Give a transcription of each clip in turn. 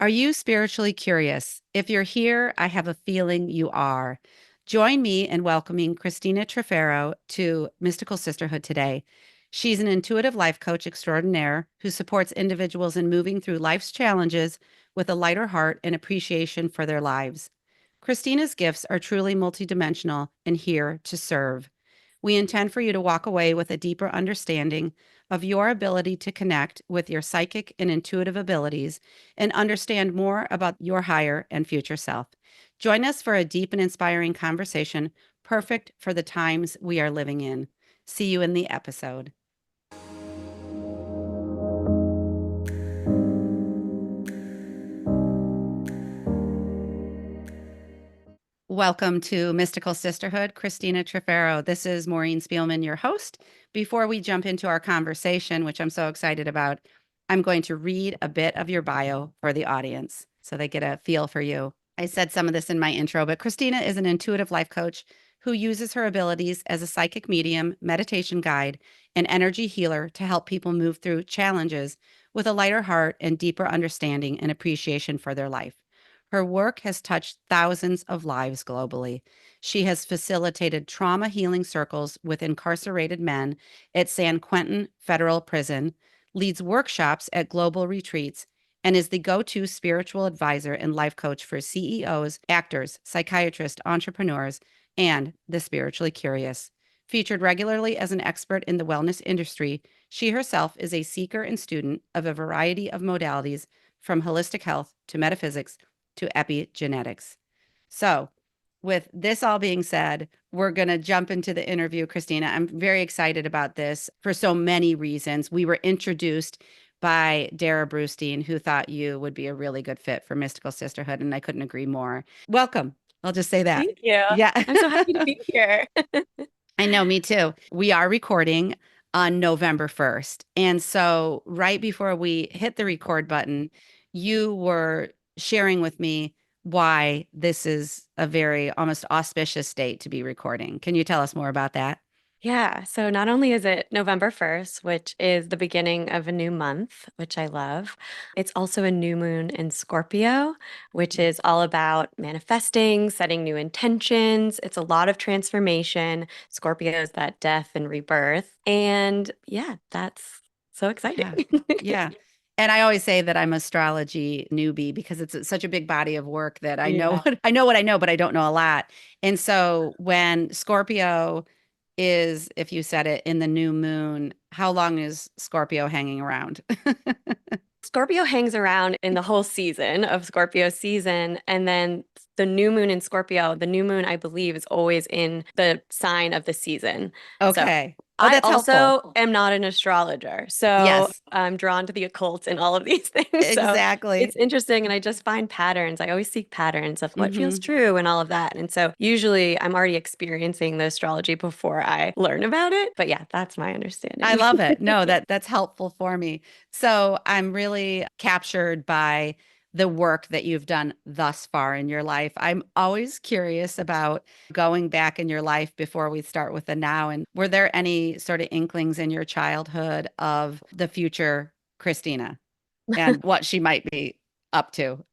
Are you spiritually curious? If you're here, I have a feeling you are. Join me in welcoming Christina Trifero to Mystical Sisterhood today. She's an intuitive life coach extraordinaire who supports individuals in moving through life's challenges with a lighter heart and appreciation for their lives. Christina's gifts are truly multidimensional and here to serve. We intend for you to walk away with a deeper understanding of your ability to connect with your psychic and intuitive abilities and understand more about your higher and future self. Join us for a deep and inspiring conversation, perfect for the times we are living in. See you in the episode. Welcome to Mystical Sisterhood, Christina Trifero. This is Maureen Spielman, your host. Before we jump into our conversation, which I'm so excited about, I'm going to read a bit of your bio for the audience so they get a feel for you. I said some of this in my intro, but Christina is an intuitive life coach who uses her abilities as a psychic medium, meditation guide, and energy healer to help people move through challenges with a lighter heart and deeper understanding and appreciation for their life. Her work has touched thousands of lives globally. She has facilitated trauma healing circles with incarcerated men at San Quentin Federal Prison, leads workshops at global retreats, and is the go-to spiritual advisor and life coach for CEOs, actors, psychiatrists, entrepreneurs, and the spiritually curious. Featured regularly as an expert in the wellness industry, she herself is a seeker and student of a variety of modalities from holistic health to metaphysics to epigenetics. So, with this all being said, we're going to jump into the interview, Christina. I'm very excited about this for so many reasons. We were introduced by Dara Brewstein, who thought you would be a really good fit for Mystical Sisterhood, and I couldn't agree more. Welcome. I'll just say that. Thank you. Yeah. I'm so happy to be here. I know, me too. We are recording on November 1st. And so, right before we hit the record button, you were sharing with me why this is a very almost auspicious date to be recording. Can you tell us more about that? Yeah. So not only is it November 1st, which is the beginning of a new month, which I love, it's also a new moon in Scorpio, which is all about manifesting, setting new intentions. It's a lot of transformation. Scorpio is that death and rebirth. And yeah, that's so Yeah. exciting. Yeah. And I always say that I'm astrology newbie because it's such a big body of work that I know Yeah. what I know, but I don't know a lot. And so when Scorpio is, if you said it, in the new moon, how long is Scorpio hanging around? Scorpio hangs around in the whole season of Scorpio season. And then the new moon in Scorpio, the new moon, I believe, is always in the sign of the season. So Okay. Oh, I that's helpful. also am not an astrologer. So Yes, I'm drawn to the occult and all of these things. So exactly. it's interesting. And I just find patterns. I always seek patterns of what feels Hmm. true and all of that. And so usually I'm already experiencing the astrology before I learn about it. But yeah, that's my I understanding. love it. No, that's helpful for me. So I'm really captured by the work that you've done thus far in your life. I'm always curious about going back in your life before we start with the now. And were there any sort of inklings in your childhood of the future Christina and what she might be up to?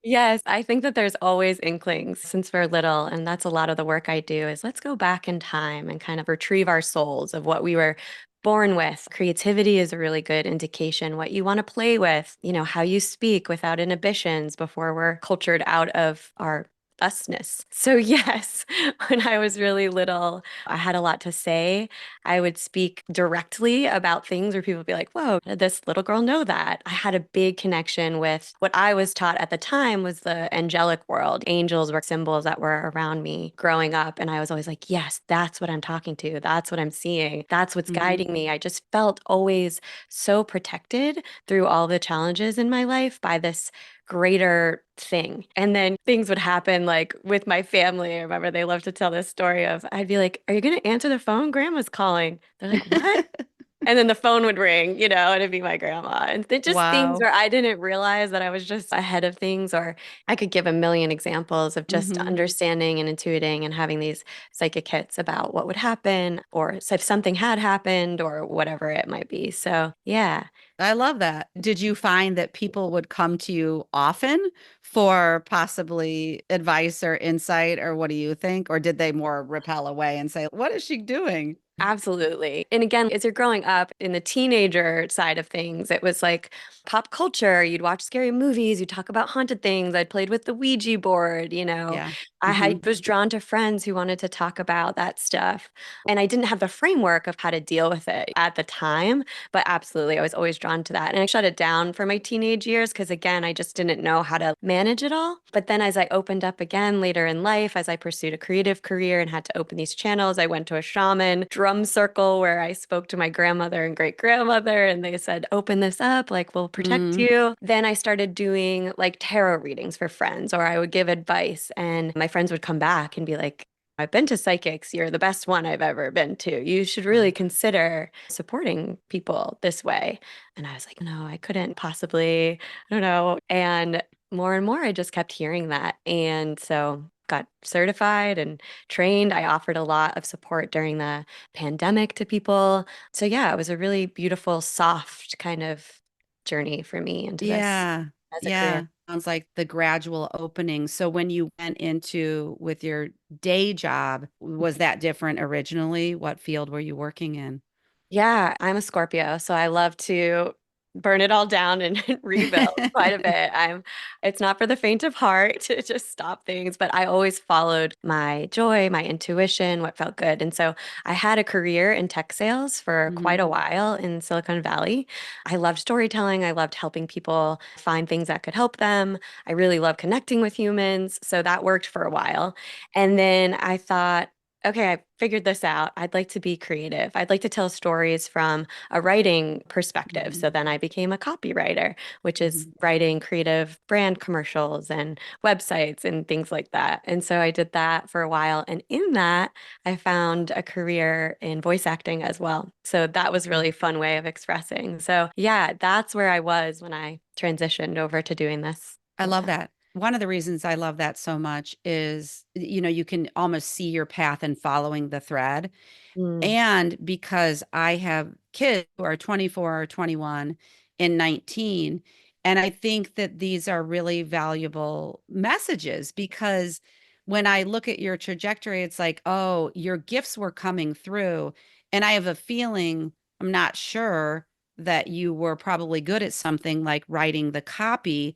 Yes, I think that there's always inklings since we're little, and that's a lot of the work I do is let's go back in time and kind of retrieve our souls of what we were born with. Creativity is a really good indication, what you want to play with, how you speak without inhibitions before we're cultured out of our usness. So yes, when I was really little, I had a lot to say. I would speak directly about things where people would be like, whoa, how did this little girl know that? I had a big connection with what I was taught at the time was the angelic world. Angels were symbols that were around me growing up. And I was always like, yes, that's what I'm talking to. That's what I'm seeing. That's what's Hmm. guiding me. I just felt always so protected through all the challenges in my life by this greater thing. And then things would happen like with my family. I remember they love to tell this story of I'd be like, "Are you going to answer the phone? Grandma's calling." They're like, "What?" And then the phone would ring, and it'd be my grandma. And it just things Wow. where I didn't realize that I was just ahead of things, or I could give a million examples of just Hmm. understanding and intuiting and having these psychic hits about what would happen, or if something had happened, or whatever it might be. So, yeah. I love that. Did you find that people would come to you often for possibly advice or insight, or what do you think? Or did they more repel away and say, what is she doing? Absolutely. And again, as you're growing up in the teenager side of things, it was like pop culture. You'd watch scary movies, you'd talk about haunted things. I'd played with the Ouija board. Yeah. I Hmm. was drawn to friends who wanted to talk about that stuff. And I didn't have the framework of how to deal with it at the time, but absolutely, I was always drawn to that. And I shut it down for my teenage years because, again, I just didn't know how to manage it all. But then as I opened up again later in life, as I pursued a creative career and had to open these channels, I went to a shaman drum circle where I spoke to my grandmother and great grandmother, and they said, open this up, like, we'll protect Mm. you. Then I started doing like tarot readings for friends, or I would give advice, and my friends would come back and be like, I've been to psychics. You're the best one I've ever been to. You should really Wow. consider supporting people this way. And I was like, no, I couldn't possibly. I don't know. And more, I just kept hearing that. And so got certified and trained. I offered a lot of support during the pandemic to people. So yeah, it was a really beautiful, soft kind of journey for me into this Yeah. as a career. Yeah. Sounds like the gradual opening. So when you went into with your day job, was that different originally? What field were you working in? Yeah, I'm a Scorpio, so I love to burn it all down and rebuild quite a bit. It's not for the faint of heart to just stop things, but I always followed my joy, my intuition, what felt good. And so I had a career in tech sales for quite Hmm. a while in Silicon Valley. I loved storytelling. I loved helping people find things that could help them. I really love connecting with humans. So that worked for a while. And then I thought, okay, I figured this out. I'd like to be creative. I'd like to tell stories from a writing perspective. Hmm. So then I became a copywriter, which is Hmm. writing creative brand commercials and websites and things like that. And so I did that for a while. And in that, I found a career in voice acting as well. So that was really a fun way of expressing. So yeah, that's where I was when I transitioned over to doing this. I love Yeah. that. One of the reasons I love that so much is, you can almost see your path in following the thread. Mm, And because I have kids who are 24, 21, and 19, and I think that these are really valuable messages because when I look at your trajectory, it's like, oh, your gifts were coming through. And I have a feeling, I'm not sure, that you were probably good at something like writing the copy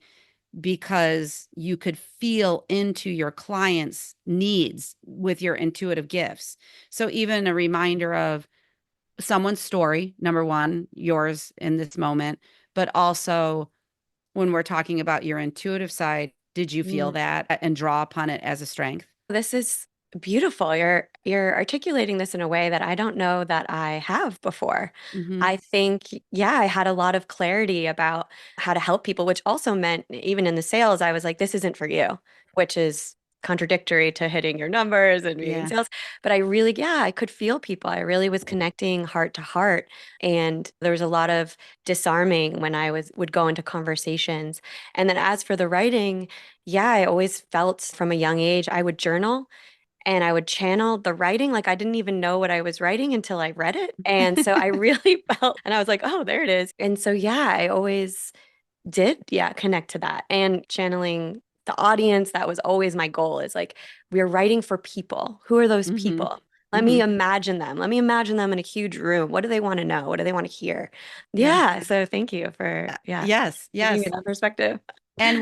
because you could feel into your clients' needs with your intuitive gifts. So even a reminder of someone's story, number one, yours in this moment, but also when we're talking about your intuitive side, did you feel mm. that and draw upon it as a strength? This is beautiful. You're articulating this in a way that I don't know that I have before. Hmm. I think, yeah, I had a lot of clarity about how to help people, which also meant even in the sales, I was like, this isn't for you, which is contradictory to hitting your numbers and being in Yeah. sales. But I really, yeah, I could feel people. I really was connecting heart to heart. And there was a lot of disarming when I would go into conversations. And then as for the writing, yeah, I always felt from a young age, I would journal and I would channel the writing. Like I didn't even know what I was writing until I read it. And so I really felt, and I was like, oh, there it is. And so, yeah, I always did, yeah, connect to that and channeling the audience. That was always my goal is like, we're writing for people. Who are those Hmm. people? Let me Hmm. imagine them. Let me imagine them in a huge room. What do they want to know? What do they want to hear? Yeah. Yeah. So thank you for, yeah, Yes. giving me Yes. that perspective. And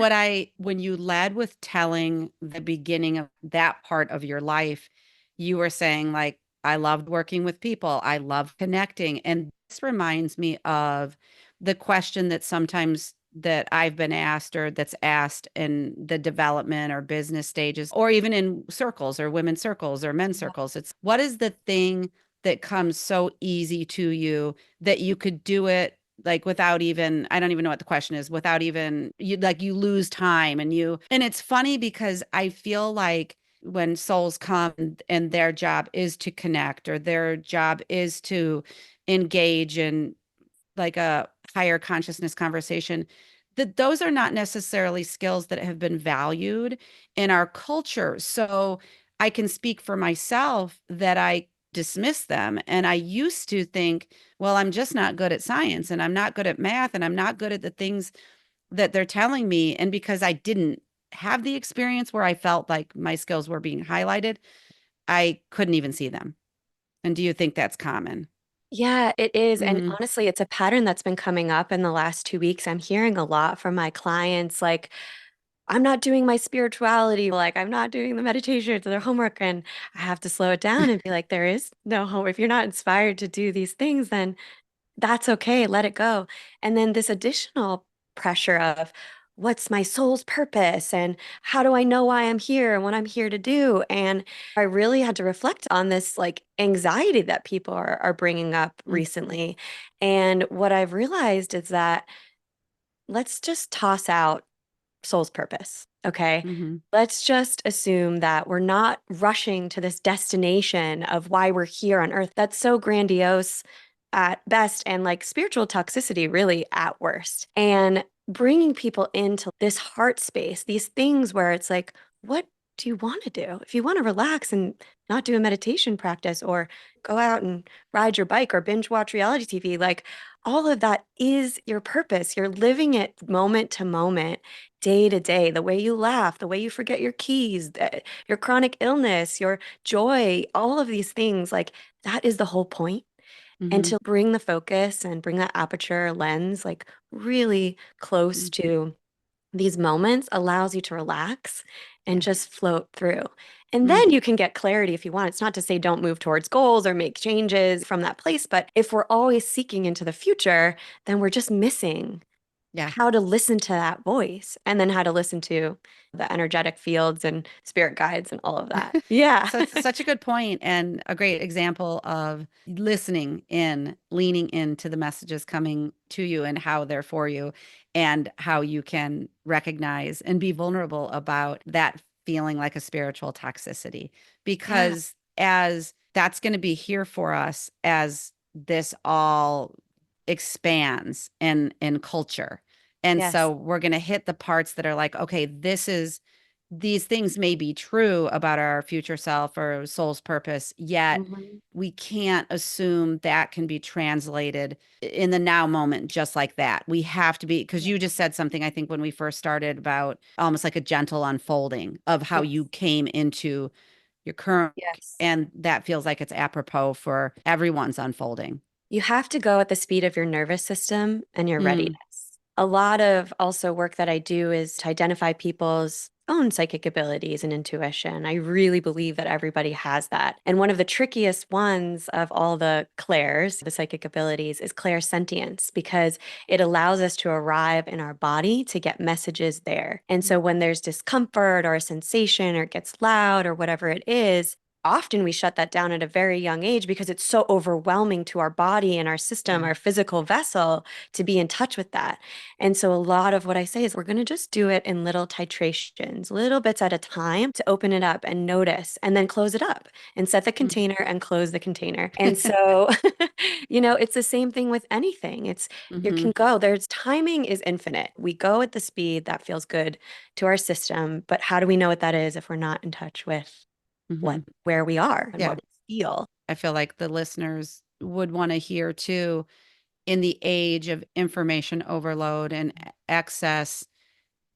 when you led with telling the beginning of that part of your life, you were saying, like, I loved working with people, I love connecting. And this reminds me of the question that sometimes that I've been asked or that's asked in the development or business stages, or even in circles or women's circles or men's circles. It's what is the thing that comes so easy to you that you could do it like without even, I don't even know what the question is, without even you, like, you lose time and it's funny because I feel like when souls come and their job is to connect, or their job is to engage in like a higher consciousness conversation, that those are not necessarily skills that have been valued in our culture. So I can speak for myself that I dismiss them. And I used to think, well, I'm just not good at science, and I'm not good at math, and I'm not good at the things that they're telling me. And because I didn't have the experience where I felt like my skills were being highlighted, I couldn't even see them. And do you think that's common? Yeah, it is. And Mm-hmm. honestly, it's a pattern that's been coming up in the last 2 weeks. I'm hearing a lot from my clients, like, I'm not doing my spirituality, like, I'm not doing the meditation to their homework. And I have to slow it down and be like, there is no homework. If you're not inspired to do these things, then that's okay, let it go. And then this additional pressure of what's my soul's purpose and how do I know why I'm here and what I'm here to do? And I really had to reflect on this like anxiety that people are bringing up recently. And what I've realized is that let's just toss out soul's purpose. Okay. Mm-hmm. Let's just assume that we're not rushing to this destination of why we're here on earth. That's so grandiose at best and like spiritual toxicity, really, at worst. And bringing people into this heart space, these things where it's like, what do you want to do? If you want to relax and not do a meditation practice or go out and ride your bike or binge watch reality TV, like all of that is your purpose. You're living it moment to moment, day to day, the way you laugh, the way you forget your keys, your chronic illness, your joy, all of these things, like that is the whole point. And Mm-hmm. to bring the focus and bring that aperture lens like really close Mm-hmm. to these moments allows you to relax and Yeah. just float through. And Mm. then you can get clarity if you want. It's not to say don't move towards goals or make changes from that place, but if we're always seeking into the future, then we're just missing Yeah. how to listen to that voice and then how to listen to the energetic fields and spirit guides and all of that. Yeah. So it's such a good point and a great example of listening in, leaning into the messages coming to you and how they're for you, and how you can recognize and be vulnerable about that feeling like a spiritual toxicity. Yeah. Because as that's going to be here for us as this all expands in culture. And so Yes. we're going to hit the parts that are like, okay, these things may be true about our future self or soul's purpose, yet Mhm. we can't assume that can be translated in the now moment just like that. We have to be, because Yeah. you just said something, I think, when we first started about almost like a gentle unfolding of how you Yes. came into your current. Yes. And that feels like it's apropos for everyone's unfolding. You have to go at the speed of your nervous system and your Mm, readiness. A lot of also work that I do is to identify people's own psychic abilities and intuition. I really believe that everybody has that. And one of the trickiest ones of all the clairs, the psychic abilities, is clairsentience because it allows us to arrive in our body to get messages there. And so when there's discomfort or a sensation or it gets loud or whatever it is, often we shut that down at a very young age because it's so overwhelming to our body and our system, yeah. our physical vessel to be in touch with that. And so a lot of what I say is we're going to just do it in little titrations, little bits at a time to open it up and notice and then close it up and set the Mm. container and close the container. And so, it's the same thing with anything. It's you Hmm. can go, there's timing is infinite. We go at the speed that feels good to our system, but how do we know what that is if we're not in touch with Hmm. what where we are and Yeah. what we feel. I feel like the listeners would want to hear too, in the age of information overload and excess,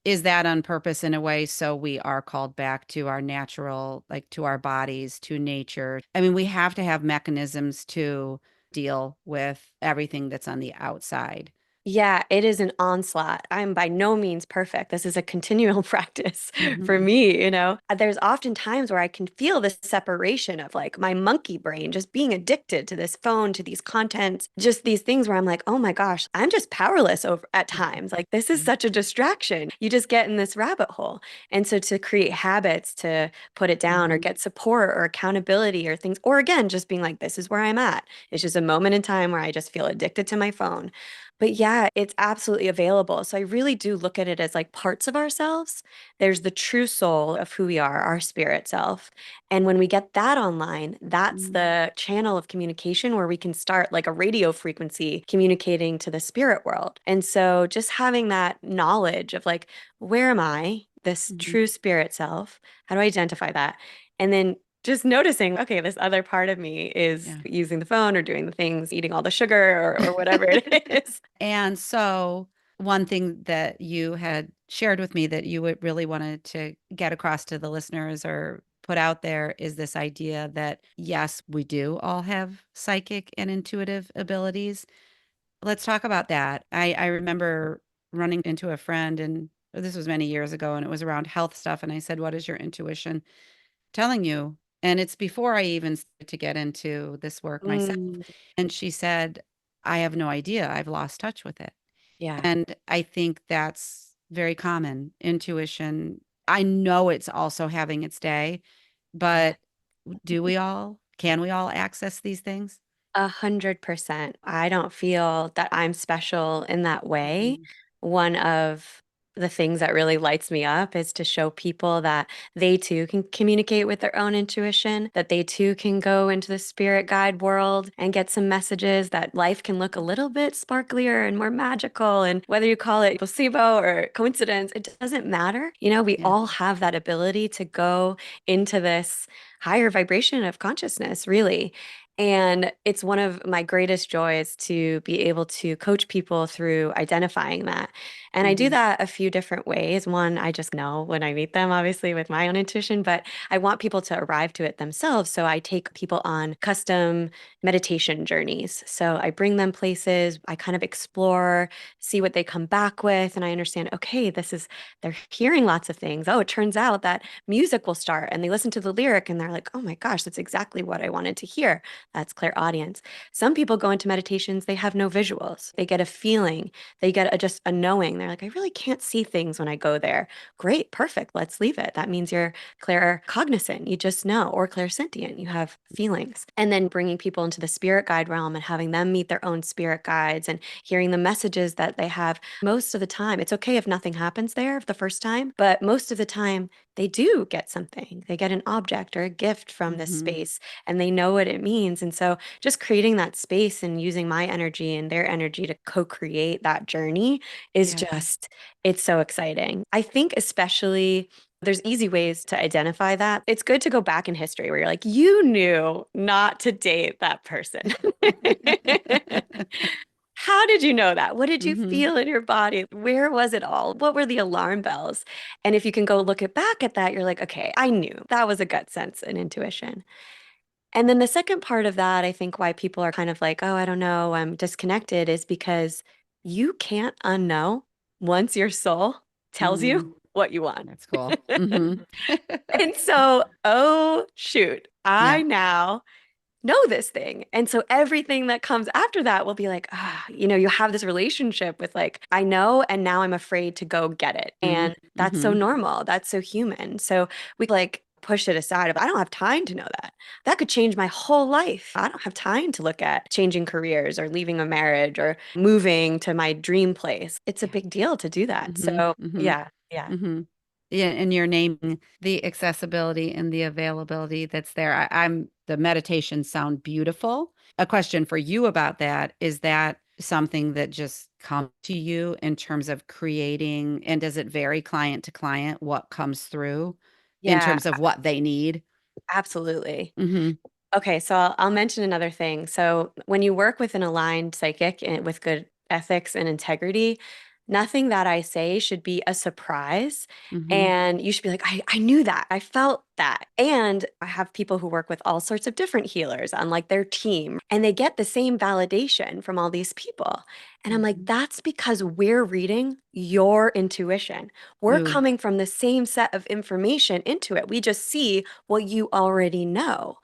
is that on purpose in a way so we are called back to our natural, like to our bodies, to nature? I mean, we have to have mechanisms to deal with everything that's on the outside. Yeah, it is an onslaught. I'm by no means perfect. This is a continual practice for Hmm. me. There's often times where I can feel this separation of like my monkey brain just being addicted to this phone, to these contents, just these things where I'm like, oh my gosh, I'm just powerless over at times. Like this is such a distraction. You just get in this rabbit hole. And so to create habits to put it down or Hmm. get support or accountability or things, or again, just being like, this is where I'm at. It's just a moment in time where I just feel addicted to my phone. But yeah, it's absolutely available. So I really do look at it as like parts of ourselves. There's the true soul of who we are, our spirit self. And when we get that online, that's Mm, the channel of communication where we can start like a radio frequency communicating to the spirit world. And so just having that knowledge of like, where am I, this mhm. true spirit self? How do I identify that? And then just noticing, okay, this other part of me is Yeah. using the phone or doing the things, eating all the sugar or whatever it is. And so, one thing that you had shared with me that you would really wanted to get across to the listeners or put out there is this idea that yes, we do all have psychic and intuitive abilities. Let's talk about that. I remember running into a friend, and this was many years ago, and it was around health stuff. And I said, "What is your intuition telling you?" And it's before I even started to get into this work myself. Mm, And she said, "I have no idea. I've lost touch with it." yeah. And I think that's very common. Intuition, I know it's also having its day, Yeah. but do we all? Can we all access these things? 100%. I don't feel that I'm special in that way. Mhm. One of the things that really lights me up is to show people that they too can communicate with their own intuition, that they too can go into the spirit guide world and get some messages that life can look a little bit sparklier and more magical. And whether you call it placebo or coincidence, it doesn't matter. You know, we Yeah. all have that ability to go into this higher vibration of consciousness, really. And it's one of my greatest joys to be able to coach people through identifying that. And I do Mhm. that a few different ways. One, I just know when I meet them, obviously, with my own intuition, but I want people to arrive to it themselves. So I take people on custom meditation journeys. So I bring them places, I kind of explore, see what they come back with. And I understand, okay, they're hearing lots of things. Oh, it turns out that music will start and they listen to the lyric and they're like, oh my gosh, that's exactly what I wanted to hear. That's clairaudience. Some people go into meditations, they have no visuals. They get a feeling, they get just a knowing. They're like, I really can't see things when I go there. Great, perfect. Let's leave it. That means you're claircognizant. You just know, or clairsentient. You have feelings. And then bringing people into the spirit guide realm and having them meet their own spirit guides and hearing the messages that they have. Most of the time, it's okay if nothing happens there the first time, but most of the time, they do get something. They get an object or a gift from this Mhm. space and they know what it means. And so just creating that space and using my energy and their energy to co-create that journey is Yeah. just, it's so exciting. I think especially there's easy ways to identify that. It's good to go back in history where you're like, you knew not to date that person. How did you know that? What did you Mhm. feel in your body? Where was it all? What were the alarm bells? And if you can go look it back at that, you're like, okay, I knew that was a gut sense and intuition. And then the second part of that, I think why people are kind of like, oh, I don't know, I'm disconnected is because you can't unknow once your soul tells Mm, you what you want. that's cool. Mhm. And so, oh, shoot, Yeah. I now know this thing. And so everything that comes after that will be like, you have this relationship with like, I know, and now I'm afraid to go get it. Mm, And that's so mhm. normal. That's so human. So we like push it aside of, I don't have time to know that. That could change my whole life. I don't have time to look at changing careers or leaving a marriage or moving to my dream place. It's a Yeah. big deal to do that. Mhm. So Mhm. yeah, yeah. Mhm. Yeah, and you're naming the accessibility and the availability that's there. I'm the meditations sound beautiful. A question for you about that, is that something that just comes to you in terms of creating, and does it vary client to client what comes through in Yeah, terms of what they need? absolutely. Mhm. Okay, so I'll mention another thing. So when you work with an aligned psychic and with good ethics and integrity, nothing that I say should be a surprise. Mhm. And you should be like, I knew that. I felt that. And I have people who work with all sorts of different healers on like their team, and they get the same validation from all these people. And I'm like, Mhm. that's because we're reading your intuition. We're Ooh. coming from the same set of information into it. We just see what you already know.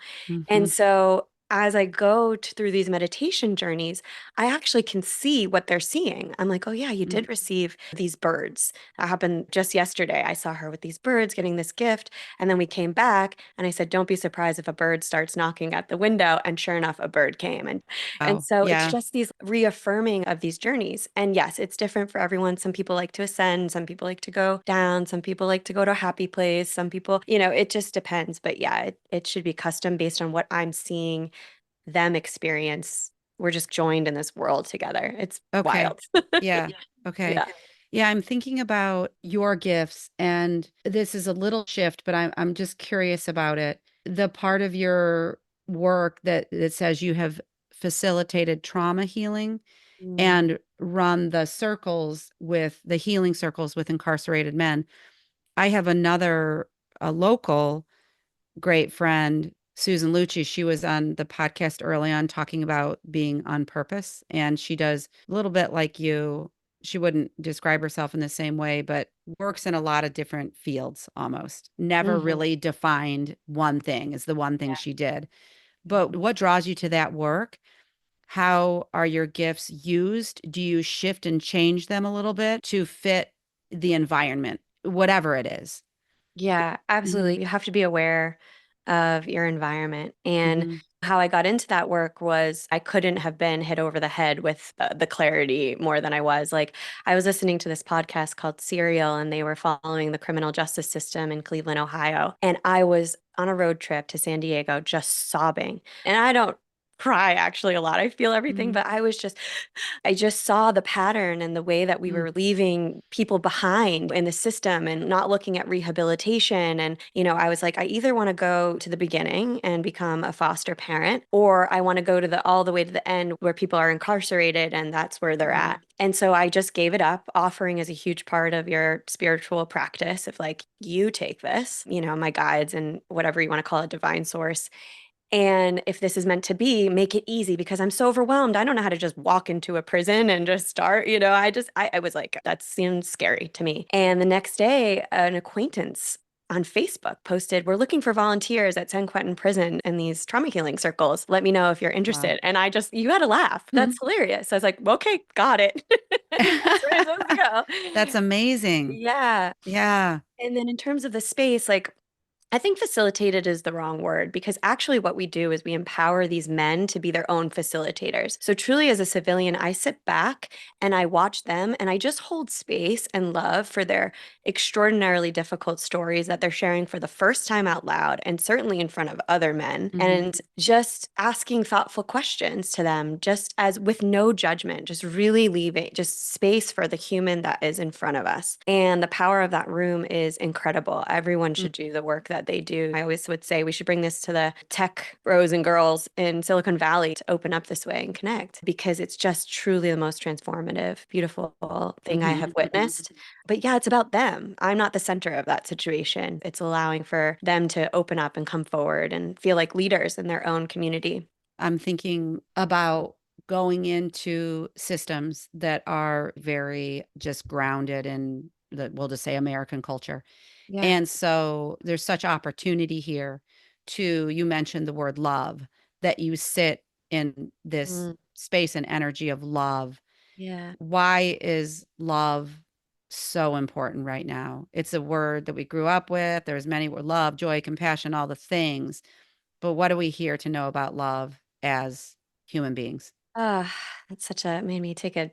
And Mhm. so as I go through these meditation journeys, I actually can see what they're seeing. I'm like, oh, yeah, you Mm. did receive these birds. That happened just yesterday. I saw her with these birds getting this gift. And then we came back and I said, don't be surprised if a bird starts knocking at the window. And sure enough, a bird came. And Oh, so it's yeah. just these reaffirming of these journeys. And yes, it's different for everyone. Some people like to ascend, some people like to go down, some people like to go to a happy place, some people, it just depends. But yeah, it should be custom based on what I'm seeing them experience. We're just joined in this world together. It's Okay. wild. Yeah. Okay. Yeah. Yeah, I'm thinking about your gifts, and this is a little shift, but I'm just curious about it. The part of your work that says you have facilitated trauma healing Mm. and run the healing circles with incarcerated men. I have a local great friend, Susan Lucci. She was on the podcast early on talking about being on purpose. And she does a little bit like you. She wouldn't describe herself in the same way, but works in a lot of different fields almost. Never Mhm. really defined one thing is the one thing Yeah. she did. Yeah. But what draws you to that work? How are your gifts used? Do you shift and change them a little bit to fit the environment, whatever it is? Yeah, Mm-hmm. absolutely. You have to be aware of your environment. And Mm-hmm. how I got into that work was I couldn't have been hit over the head with the clarity more than I was. Like, I was listening to this podcast called Serial, and they were following the criminal justice system in Cleveland, Ohio. And I was on a road trip to San Diego just sobbing. And I don't cry actually a lot. I feel everything, Mm-hmm. but I just saw the pattern and the way that we Mm-hmm. were leaving people behind in the system and not looking at rehabilitation. And, I was like, I either want to go to the beginning and become a foster parent, or I want to go to all the way to the end where people are incarcerated and that's where they're Mm-hmm. at. And so I just gave it up. Offering is a huge part of your spiritual practice. If like you take this, my guides and whatever you want to call it, divine source, and if this is meant to be, make it easy because I'm so overwhelmed. I don't know how to just walk into a prison and just start. I was like, that seems scary to me. And the next day, an acquaintance on Facebook posted, we're looking for volunteers at San Quentin Prison in these trauma healing circles. Let me know if you're Wow. interested. And you had to laugh. That's hilarious. So I was like, okay, got it. That's where I'm supposed to go. That's amazing. Yeah. Yeah. And then in terms of the space, like, I think facilitated is the wrong word because actually what we do is we empower these men to be their own facilitators. So truly as a civilian, I sit back and I watch them and I just hold space and love for their extraordinarily difficult stories that they're sharing for the first time out loud and certainly in front of other men, Hmm. and just asking thoughtful questions to them just as with no judgment, just really leaving just space for the human that is in front of us. And the power of that room is incredible. Everyone should do the work that they do. I always would say we should bring this to the tech bros and girls in Silicon Valley to open up this way and connect because it's just truly the most transformative, beautiful thing I Hmm. have witnessed. But yeah, it's about them. I'm not the center of that situation. It's allowing for them to open up and come forward and feel like leaders in their own community. I'm thinking about going into systems that are very just grounded in we'll just say American culture. Yeah. And so there's such opportunity here you mentioned the word love, that you sit in this Mm, space and energy of love. yeah. Why is love so important right now? It's a word that we grew up with. There's many word love, joy, compassion, all the things. But what are we here to know about love as human beings? Ah, that's made me take a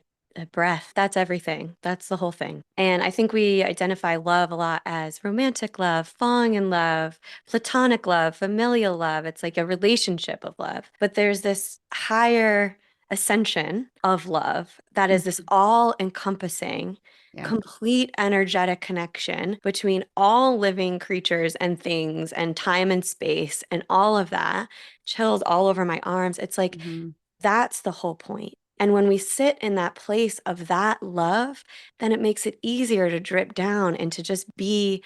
breath. That's everything. That's the whole thing. And I think we identify love a lot as romantic love, falling in love, platonic love, familial love. It's like a relationship of love. But there's this higher ascension of love that is this Mhm. all encompassing, Yeah. complete energetic connection between all living creatures and things and time and space and all of that. Chills all over my arms. It's like, Mhm. that's the whole point. And when we sit in that place of that love, then it makes it easier to drip down and to just be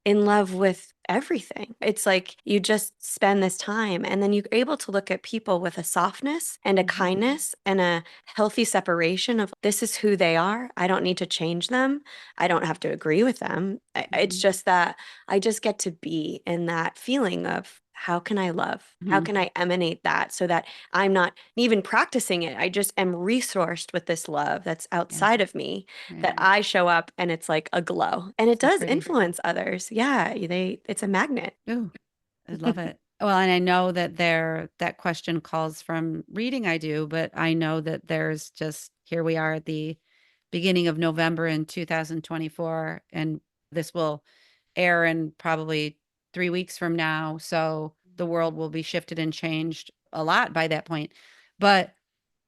in love with everything. It's like you just spend this time and then you're able to look at people with a softness and a Mhm. kindness and a healthy separation of this is who they are. I don't need to change them. I don't have to agree with them. It's Mhm. just that I just get to be in that feeling of how can I love? How Mhm. can I emanate that so that I'm not even practicing it? I just am resourced with this love that's Yeah. outside of me, that Yeah. I show up and it's like a glow. And it So does pretty. influence others. Yeah, it's a magnet. Ooh, I love it. Well, and I know that that question calls from reading I do, but I know that there's just here we are at the beginning of November in 2024, and this will air in probably 3 weeks from now. So the world will be shifted and changed a lot by that point. But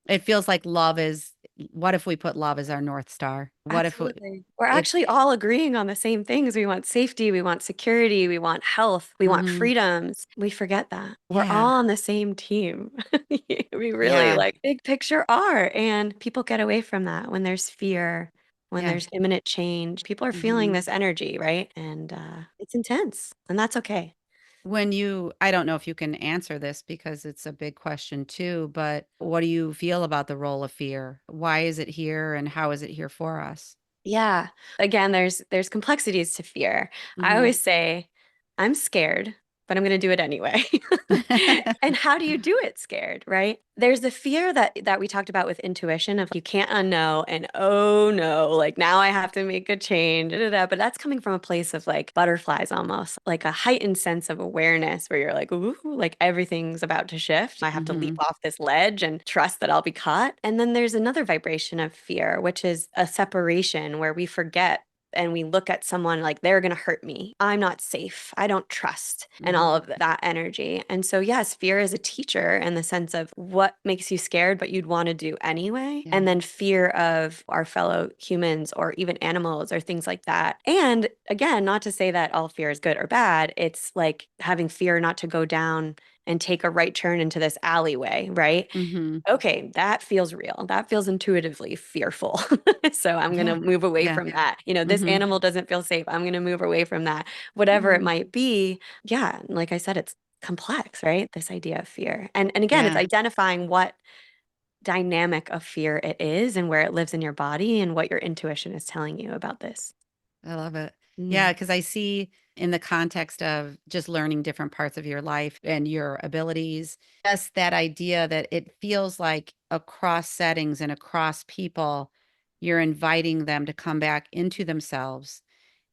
it feels like love is, what if we put love as our North Star? What if Absolutely. We're it, actually all agreeing on the same things. We want safety, we want security, we want health, we want mhm, freedoms. We forget that. We're yeah, all on the same team. We really yeah, like big picture are. And people get away from that when there's fear, when yeah. there's imminent change. People are feeling Mhm. this energy, right? And it's intense, and that's okay. When I don't know if you can answer this because it's a big question too, but what do you feel about the role of fear? Why is it here and how is it here for us? Yeah. Again, there's complexities to fear. I Mhm. always say, I'm scared, but I'm going to do it anyway. And how do you do it scared, right? There's the fear that we talked about with intuition of you can't unknow and oh no, like now I have to make a change, da, da, da. But that's coming from a place of like butterflies almost, like a heightened sense of awareness where you're like, ooh, like everything's about to shift. I have to leap Mhm. off this ledge and trust that I'll be caught. And then there's another vibration of fear, which is a separation where we forget and we look at someone like they're going to hurt me. I'm not safe. I don't trust, and all Mhm. of that energy. And so, yes, fear is a teacher in the sense of what makes you scared, but you'd want to do anyway. Yeah. And then fear of our fellow humans or even animals or things like that. And again, not to say that all fear is good or bad. It's like having fear not to go down and take a right turn into this alleyway, right? Mhm. Okay, that feels real. That feels intuitively fearful. So I'm going to Yeah. move away Yeah. from that. This Mhm. animal doesn't feel safe. I'm going to move away from that. Whatever it Mhm. might be. Yeah, like I said, it's complex, right? This idea of fear. And again, it's Yeah. identifying what dynamic of fear it is and where it lives in your body and what your intuition is telling you about this. I love it. Yeah, Mm. because I see in the context of just learning different parts of your life and your abilities, just that idea that it feels like across settings and across people, you're inviting them to come back into themselves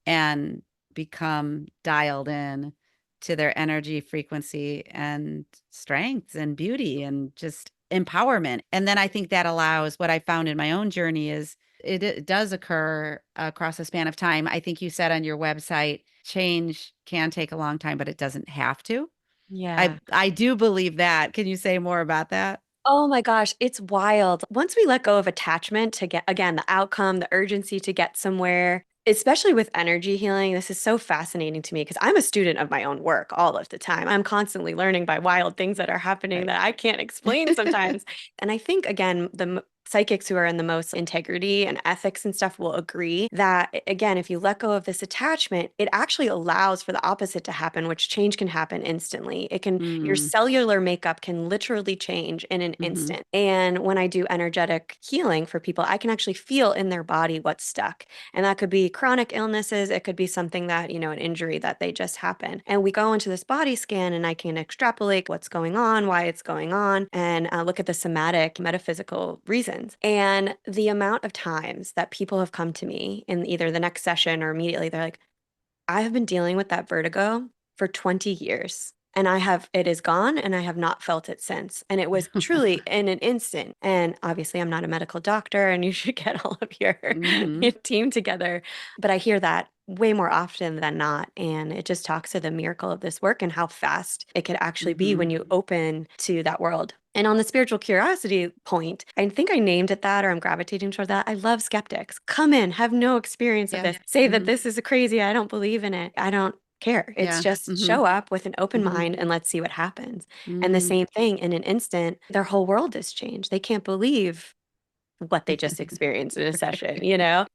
and become dialed in to their energy, frequency, and strengths and beauty and just empowerment. And then I think that allows what I found in my own journey is it does occur across a span of time. I think you said on your website, change can take a long time, but it doesn't have to. Yeah. I do believe that. Can you say more about that? Oh my gosh, it's wild. Once we let go of attachment to get, again, the outcome, the urgency to get somewhere, especially with energy healing, this is so fascinating to me because I'm a student of my own work all of the time. I'm constantly learning by wild things that are happening Right. that I can't explain sometimes. And I think, again, psychics who are in the most integrity and ethics and stuff will agree that, again, if you let go of this attachment, it actually allows for the opposite to happen, which change can happen instantly. Your Mm, cellular makeup can literally change in an hmm. instant. And when I do energetic healing for people, I can actually feel in their body what's stuck. And that could be chronic illnesses. It could be something that, an injury that they just happened. And we go into this body scan and I can extrapolate what's going on, why it's going on, and look at the somatic, metaphysical reasons. And the amount of times that people have come to me in either the next session or immediately, they're like, I have been dealing with that vertigo for 20 years. And it is gone and I have not felt it since. And it was truly in an instant. And obviously, I'm not a medical doctor and you should get all of Hmm. your team together. But I hear that way more often than not. And it just talks to the miracle of this work and how fast it could actually be Hmm. when you open to that world. And on the spiritual curiosity point, I think I named it that or I'm gravitating toward that. I love skeptics. Come in, have no experience of Yeah. this. Say that Hmm. this is crazy. I don't believe in it. I don't care. It's Yeah. just Hmm. show up with an open Hmm. mind and let's see what happens. And the Hmm. same thing in an instant, their whole world has changed. They can't believe what they just experienced in a session,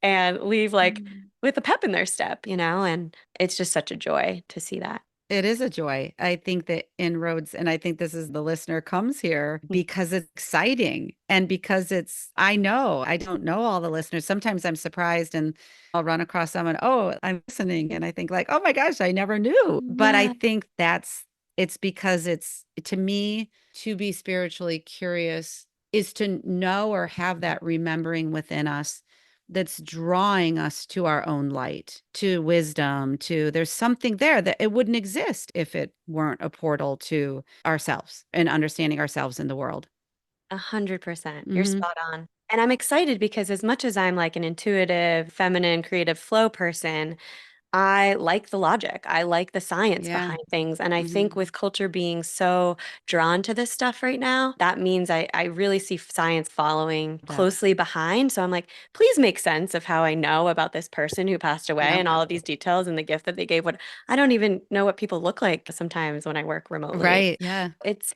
and leave like with a pep in their step, and it's just such a joy to see that. It is a joy. I think that inroads, and I think this is the listener comes here because it's exciting and because I know, I don't know all the listeners. Sometimes I'm surprised and I'll run across someone, oh, I'm listening. And I think like, oh my gosh, I never knew. But I Yeah. think that's It's because it's, to me, to be spiritually curious is to know or have that remembering within us that's drawing us to our own light, to wisdom, to there's something there that it wouldn't exist if it weren't a portal to ourselves and understanding ourselves in the world. 100%. You're Hmm. spot on. And I'm excited because as much as I'm like an intuitive, feminine, creative flow person, I like the logic. I like the science Yeah. behind things. And I Hmm. think with culture being so drawn to this stuff right now, that means I really see science following That. closely behind. So I'm like, please make sense of how I know about this person who passed away Yep. and all of these details and the gift that they gave. What I don't even know what people look like sometimes when I work remotely. Right. Yeah.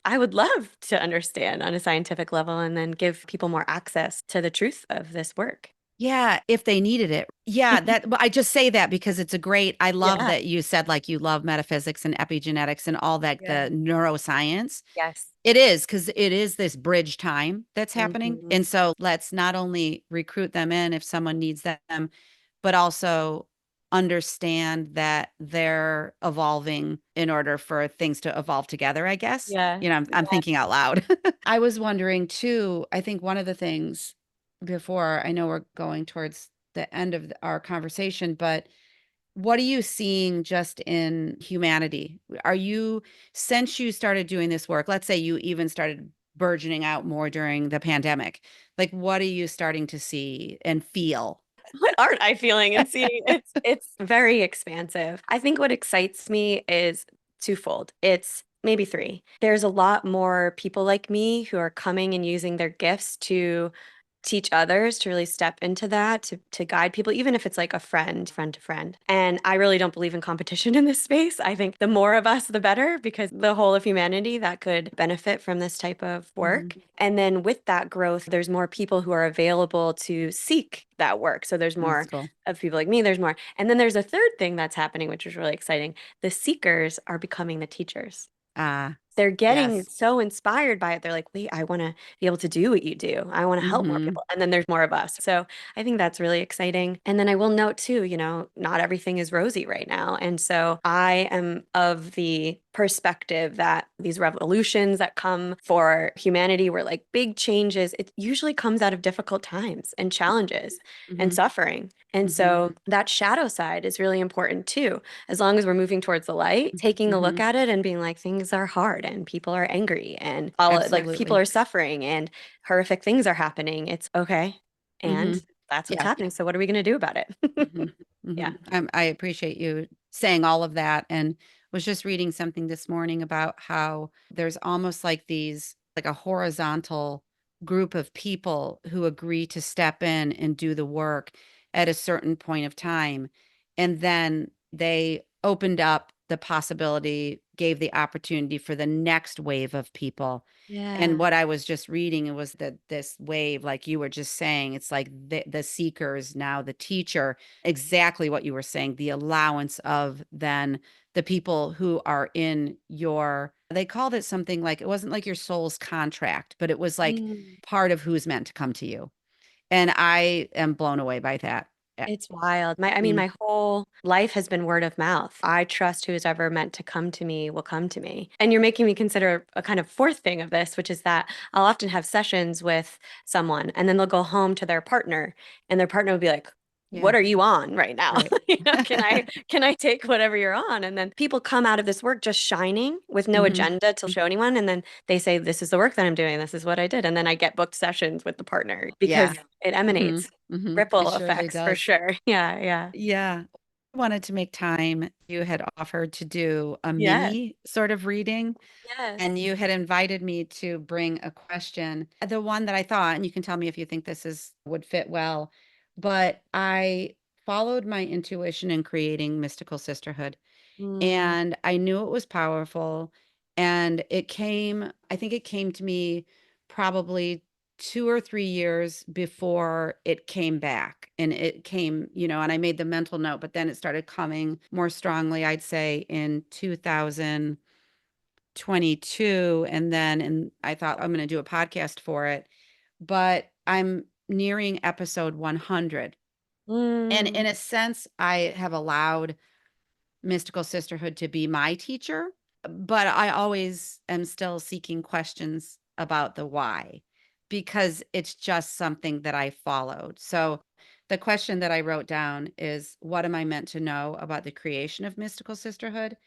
I would love to understand on a scientific level and then give people more access to the truth of this work. Yeah, if they needed it. Yeah, that but I just say that because it's a great, I love Yeah. that you said like you love metaphysics and epigenetics and all that, Yeah. the neuroscience. Yes. It is because it is this bridge time that's happening. Hmm. And so let's not only recruit them in if someone needs them, but also understand that they're evolving in order for things to evolve together, I guess. Yeah. I'm Yeah. thinking out loud. I was wondering too, I think one of the things before, I know we're going towards the end of our conversation, but what are you seeing just in humanity? Are you, since you started doing this work, let's say you even started burgeoning out more during the pandemic, like what are you starting to see and feel? What aren't I feeling and seeing? It's very expansive. I think what excites me is twofold. It's maybe three. There's a lot more people like me who are coming and using their gifts to teach others to really step into that to guide people even if it's like a friend to friend. And I really don't believe in competition in this space. I think the more of us the better because the whole of humanity that could benefit from this type of Mhm. work. And then with that growth there's more people who are available to seek that work. So there's That's more cool. of people like me, there's more. And then there's a third thing that's happening which is really exciting. The seekers are becoming the teachers. Ah, They're getting yes. so inspired by it. They're like, wait, I want to be able to do what you do. I want to help more Mhm. people. And then there's more of us. So I think that's really exciting. And then I will note too, not everything is rosy right now. And so I am of the perspective that these revolutions that come for humanity were like big changes. It usually comes out of difficult times and challenges and Mhm. suffering. And Mhm. so that shadow side is really important too as long as we're moving towards the light, taking a look Mhm. at it and being like, things are hard and people are angry and all like people Absolutely. are suffering and horrific things are happening. It's okay. And Mhm. that's what's Yeah. happening. So what are we going to do about it? Mhm. Yeah. Mhm. I appreciate you saying all of that, and was just reading something this morning about how there's almost like these, like a horizontal group of people who agree to step in and do the work at a certain point of time. And then they opened up the possibility, gave the opportunity for the next wave of people. And Yeah. what I was just reading was that this wave, like you were just saying, it's like the seekers, now the teacher, exactly what you were saying, the allowance of then the people who are in your, they called it something like, it wasn't like your soul's contract, but it was like Mm. part of who's meant to come to you. And I am blown away by that. Yeah. It's wild. I mean, Mm, my whole life has been word of mouth. I trust who is ever meant to come to me will come to me. And you're making me consider a kind of fourth thing of this, which is that I'll often have sessions with someone and then they'll go home to their partner and their partner will be like, yeah. what are you on right now? Right. Can I take whatever you're on? And then people come out of this work just shining with no Hmm. agenda to show anyone. And then they say, this is the work that I'm doing. This is what I did. And then I get booked sessions with the partner because Yeah. it Hmm. emanates Hmm. It ripple surely effects for does. sure. Yeah, yeah. Yeah. I wanted to make time. You had offered to do a Yes. mini sort of reading, Yes. and you had invited me to bring a question. The one that I thought, and you can tell me if you think this is would fit well, but I followed my intuition in creating Mystical Sisterhood, Mm, and I knew it was powerful. And it came, I think it came to me probably 2 or 3 years before it came back. And it came, and I made the mental note, but then it started coming more strongly, I'd say in 2022. And then, and I thought I'm going to do a podcast for it, but I'm nearing episode 100. And mm, in a sense, I have allowed Mystical Sisterhood to be my teacher, but I always am still seeking questions about the why because it's just something that I followed. So the question that I wrote down is, what am I meant to know about the creation of Mystical Sisterhood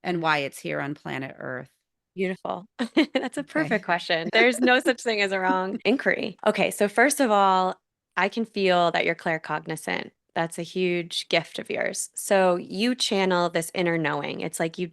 and why it's here on planet Earth? Beautiful. That's a Okay. perfect question. There's no such thing as a wrong inquiry. Okay, so first of all, I can feel that you're claircognizant. That's a huge gift of yours. So you channel this inner knowing. It's like you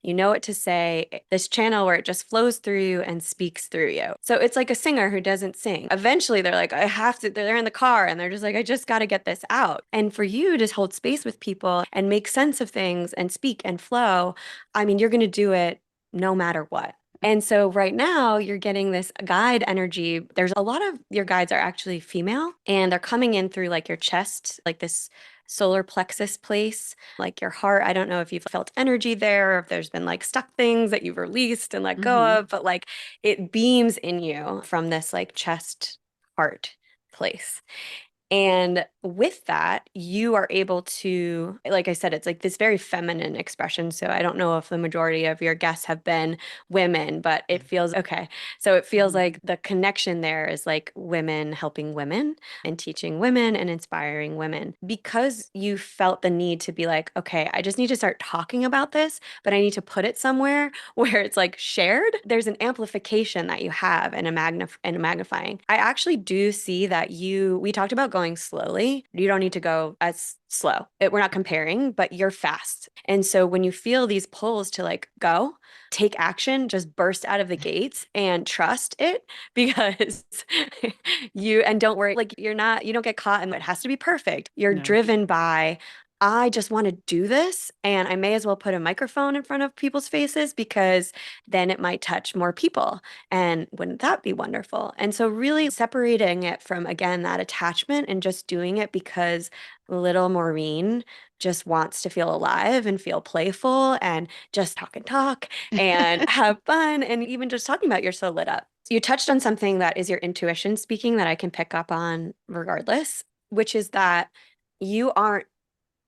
know what to say, this channel where it just flows through you and speaks through you. So it's like a singer who doesn't sing. Eventually they're like, I have to, they're in the car and they're just like, I just got to get this out. And for you to hold space with people and make sense of things and speak and flow, I mean, you're going to do it no matter what. And so right now you're getting this guide energy. There's a lot of your guides are actually female and they're coming in through like your chest, like this solar plexus place, like your heart. I don't know if you've felt energy there or if there's been like stuck things that you've released and let go Hmm. of, but like it beams in you from this like chest heart place. And with that, you are able to, like I said, it's like this very feminine expression. So I don't know if the majority of your guests have been women, but it feels okay. So it feels Hmm. like the connection there is like women helping women and teaching women and inspiring women because you felt the need to be like, okay, I just need to start talking about this, but I need to put it somewhere where it's like shared. There's an amplification that you have and a magnifying. I actually do see that we talked about going slowly. You don't need to go as slow. We're not comparing, but you're fast. And so when you feel these pulls to like go, take action, just burst out of the gates and trust it because and don't worry, like you don't get caught and it has to be perfect. You're No. driven by, I just want to do this and I may as well put a microphone in front of people's faces because then it might touch more people. And wouldn't that be wonderful? And so, really separating it from, again, that attachment and just doing it because little Maureen just wants to feel alive and feel playful and just talk and talk and have fun. And even just talking about you're so lit up. You touched on something that is your intuition speaking that I can pick up on regardless, which is that you aren't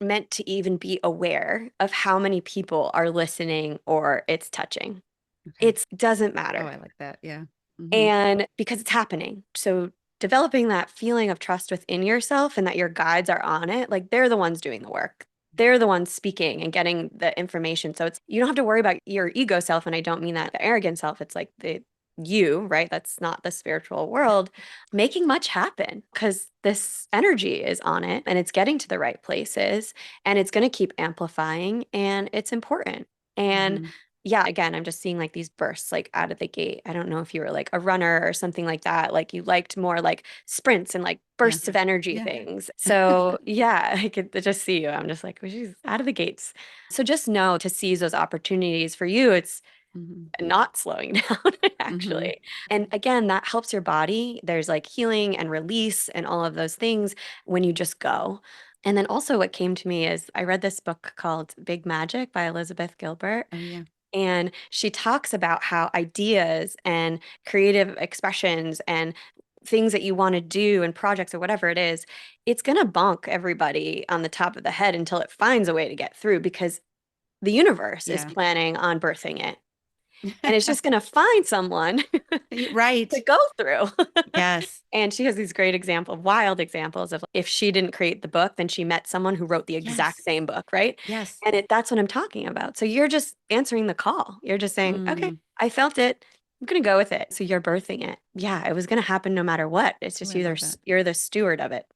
meant to even be aware of how many people are listening or it's touching. Okay. It doesn't Oh, matter. I like that. Yeah. Hmm. And because it's happening. So developing that feeling of trust within yourself and that your guides are on it, like they're the ones doing the work. They're the ones speaking and getting the information. So it's you don't have to worry about your ego self. And I don't mean that the arrogant self. It's like the you, right? That's not the spiritual world, making much happen because this energy is on it and it's getting to the right places and it's going to keep amplifying and it's important. And Hmm. yeah, again, I'm just seeing like these bursts like out of the gate. I don't know if you were like a runner or something like that. Like you liked more like sprints and like Yeah. bursts of energy Yeah. things. So yeah, I could just see you. I'm just like, well, she's out of the gates. So just know to seize those opportunities for you. It's Hmm. not slowing down, Hmm. actually. And again, that helps your body. There's like healing and release and all of those things when you just go. And then also, what came to me is I read this book called Big Magic by Elizabeth Gilbert. Oh, yeah. And she talks about how ideas and creative expressions and things that you want to do and projects or whatever it is, it's going to bonk everybody on the top of the head until it finds a way to get through because the universe is Yeah. planning on birthing it. And it's just going to find someone to Right. go through. Yes. And she has these great wild examples of if she didn't create the book, then she met someone who wrote the exact Yes. same book, right? Yes. And that's what I'm talking about. So you're just answering the call. You're just saying, okay, Mm. I felt it. I'm going to go with it. So you're birthing it. Yeah, it was going to happen no matter what. It's Oh, just I love that. you're the steward of it.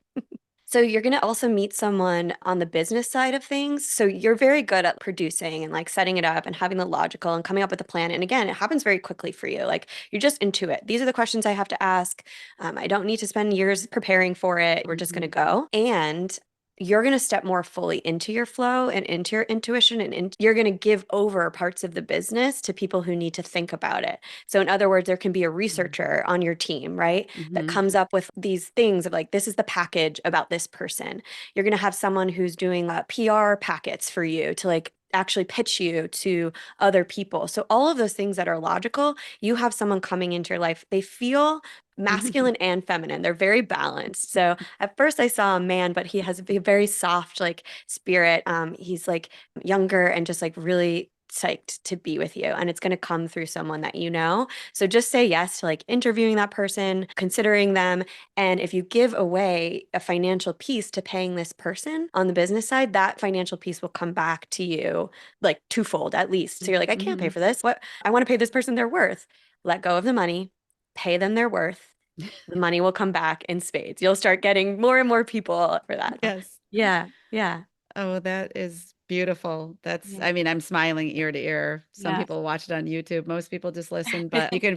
So you're going to also meet someone on the business side of things. So you're very good at producing and like setting it up and having the logical and coming up with a plan. And again, it happens very quickly for you. Like you're just into it. These are the questions I have to ask. I don't need to spend years preparing for it. We're just going to Hmm. go. And you're going to step more fully into your flow and into your intuition you're going to give over parts of the business to people who need to think about it. So in other words, there can be a researcher on your team, right? That Hmm. comes up with these things of like, this is the package about this person. You're going to have someone who's doing PR packets for you to like actually pitch you to other people. So all of those things that are logical, you have someone coming into your life. They feel masculine and feminine. They're very balanced. So at first I saw a man, but he has a very soft like spirit. He's like younger and just like really psyched to be with you, and it's going to come through someone that you know. So just say yes to like interviewing that person, considering them. And if you give away a financial piece to paying this person on the business side, that financial piece will come back to you like twofold at least. So you're like, I can't pay Mm-hmm. for this. What? I want to pay this person their worth. Let go of the money, pay them their worth. The money will come back in spades. You'll start getting more and more people for that. Yes. Yeah. Yeah. Oh, that is beautiful. That's, Yeah. I mean, I'm smiling ear to ear. Some Yeah. people watch it on YouTube. Most people just listen, but you can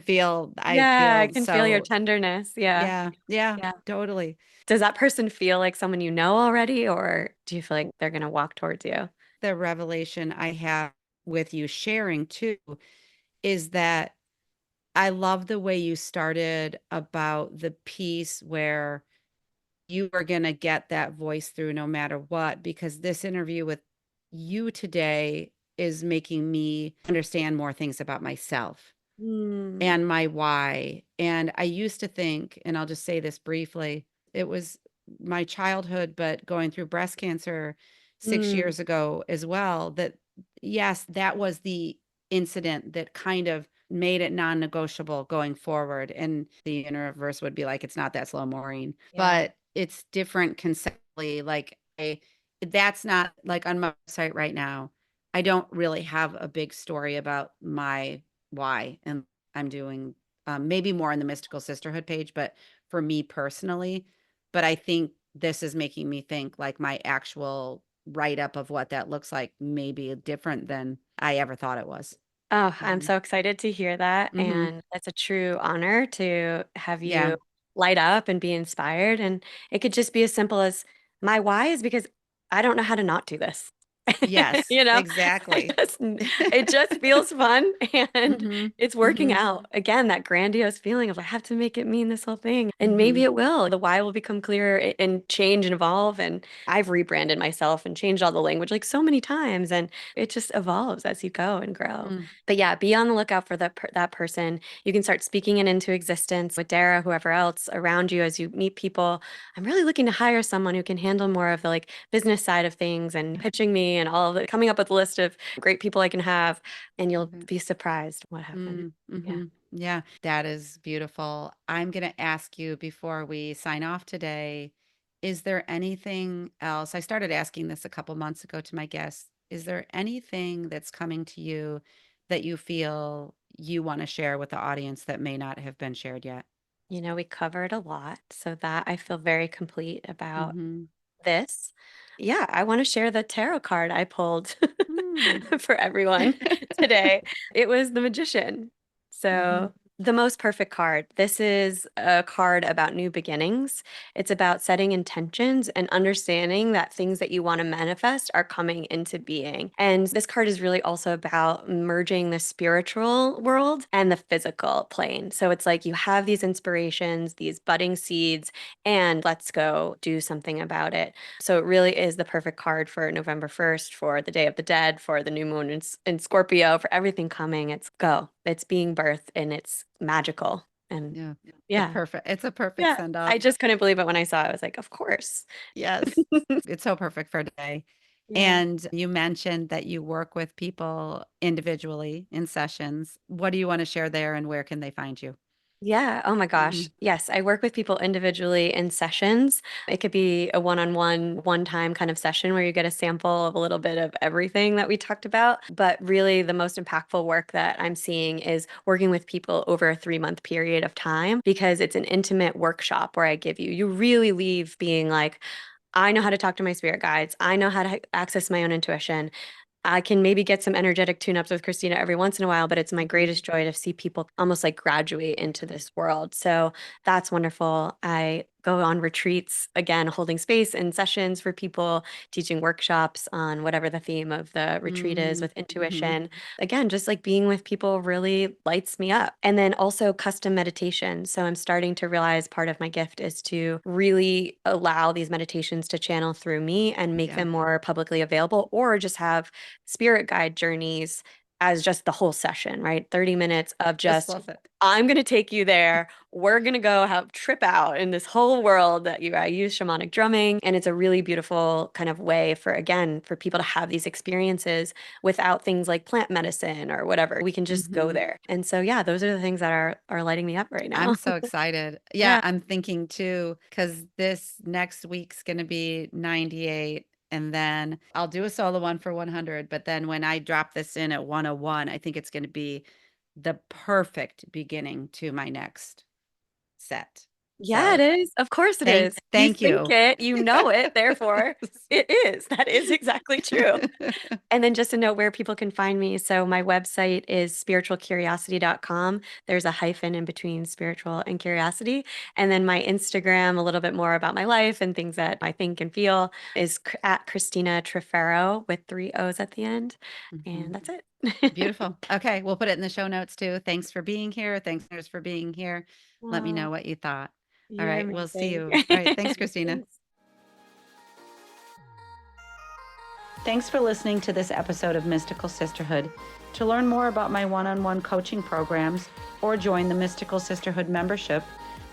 I Yeah, I feel can feel your so, tenderness. Yeah. yeah, yeah, Yeah. totally. Does that person feel like someone you know already, or do you feel like they're going to walk towards you? The revelation I have with you sharing too is that I love the way you started about the piece where you are going to get that voice through no matter what, because this interview with you today is making me understand more things about myself Mm, and my why. And I used to think, and I'll just say this briefly, it was my childhood, but going through breast cancer 6 years mm, ago as well, that yes, that was the incident that kind of made it non-negotiable going forward. And the universe would be like, it's not that slow, Maureen, yeah. but it's different conceptually. Like that's not like on my website right now. I don't really have a big story about my why and I'm doing maybe more on the Mystical Sisterhood page, but for me personally, but I think this is making me think like my actual write up of what that looks like may be different than I ever thought it was. Oh, I'm Mhm. so excited to hear that. Mhm. And it's a true honor to have Yeah. you light up and be inspired. And it could just be as simple as my why is because I don't know how to not do this. Yes, You know, exactly. it just feels fun and Mhm. it's working Mhm. out. Again, that grandiose feeling of I have to make it mean this whole thing. And maybe Mhm. it will. The why will become clearer and change and evolve. And I've rebranded myself and changed all the language like so many times. And it just evolves as you go and grow. Mm. But yeah, be on the lookout for that person. You can start speaking it into existence with Dara, whoever else around you as you meet people. I'm really looking to hire someone who can handle more of the like business side of things and pitching me and all of the coming up with a list of great people I can have. And you'll Okay. be surprised what happens. Yeah. Mhm. Yeah, that is beautiful. I'm going to ask you before we sign off today, is there anything else? I started asking this a couple months ago to my guests. Is there anything that's coming to you that you feel you want to share with the audience that may not have been shared yet? You know, we covered a lot, so that I feel very complete about Mhm. this. Yeah, I want to share the tarot card I pulled Mm. for everyone today. It was the Magician. Mhm. So, the most perfect card. This is a card about new beginnings. It's about setting intentions and understanding that things that you want to manifest are coming into being. And this card is really also about merging the spiritual world and the physical plane. So, it's like you have these inspirations, these budding seeds, and let's go do something about it. So it really is the perfect card for November 1st, for the Day of the Dead, for the new moon in Scorpio, for everything coming. It's go. It's being birthed and it's magical. And Yeah. yeah, It's a perfect yeah. send off. I just couldn't believe it when I saw it. I was like, of course. Yes. It's so perfect for today. Yeah. And you mentioned that you work with people individually in sessions. What do you want to share there and where can they find you? Yeah. Oh my gosh. Mhm. Yes. I work with people individually in sessions. It could be a one-on-one, one-time kind of session where you get a sample of a little bit of everything that we talked about. But really, the most impactful work that I'm seeing is working with people over a 3-month period of time because it's an intimate workshop where I give you, you really leave being like, I know how to talk to my spirit guides. I know how to access my own intuition. I can maybe get some energetic tune-ups with Christina every once in a while, but it's my Mhm. greatest joy to see people almost like graduate into this world. So that's wonderful. I go on retreats, again, holding space and sessions for people, teaching workshops on whatever the theme of the retreat is Mm. with Mhm. intuition. Again, just like being with people really lights me up. And then also custom meditation. So I'm starting to realize part of my gift is to really allow these meditations to channel through me and make Yeah. them more publicly available or just have spirit guide journeys as just the whole session, right? 30 minutes of Just just, love it. I'm going to take you there. We're going to go have trip out in this whole world that I use shamanic drumming. And it's a really beautiful kind of way for, again, for people to have these experiences without things like plant medicine or whatever. We can just go there. And so, yeah, those are the things that are lighting me up right I'm now. so excited. Yeah, Yeah. I'm thinking too, because this next week's going to be 98. And then I'll do a solo one for 100. But then when I drop this in at 101, I think it's going to be the perfect beginning to my next set. Yeah, it So is. Of course it is. You thank think you. it, you know it, therefore it is. That is exactly true. And then just to note where people can find me. So my website is spiritualcuriosity.com. There's a hyphen in between spiritual and curiosity. And then my Instagram, a little bit more about my life and things that I think and feel, is at Christina Trifero with 3 O's at the end. Mhm. And that's it. Beautiful. Okay, we'll put it in the show notes too. Thanks for being here. Thanks for being here. Let me Aw, know what you thought. All you're right, we'll see amazing. you. All right, thanks, Christina. Thanks. Thanks for listening to this episode of Mystical Sisterhood. To learn more about my one-on-one coaching programs or join the Mystical Sisterhood membership,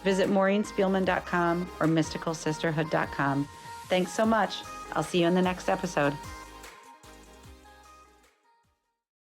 visit maureenspielman.com or mysticalsisterhood.com. Thanks so much. I'll see you in the next episode.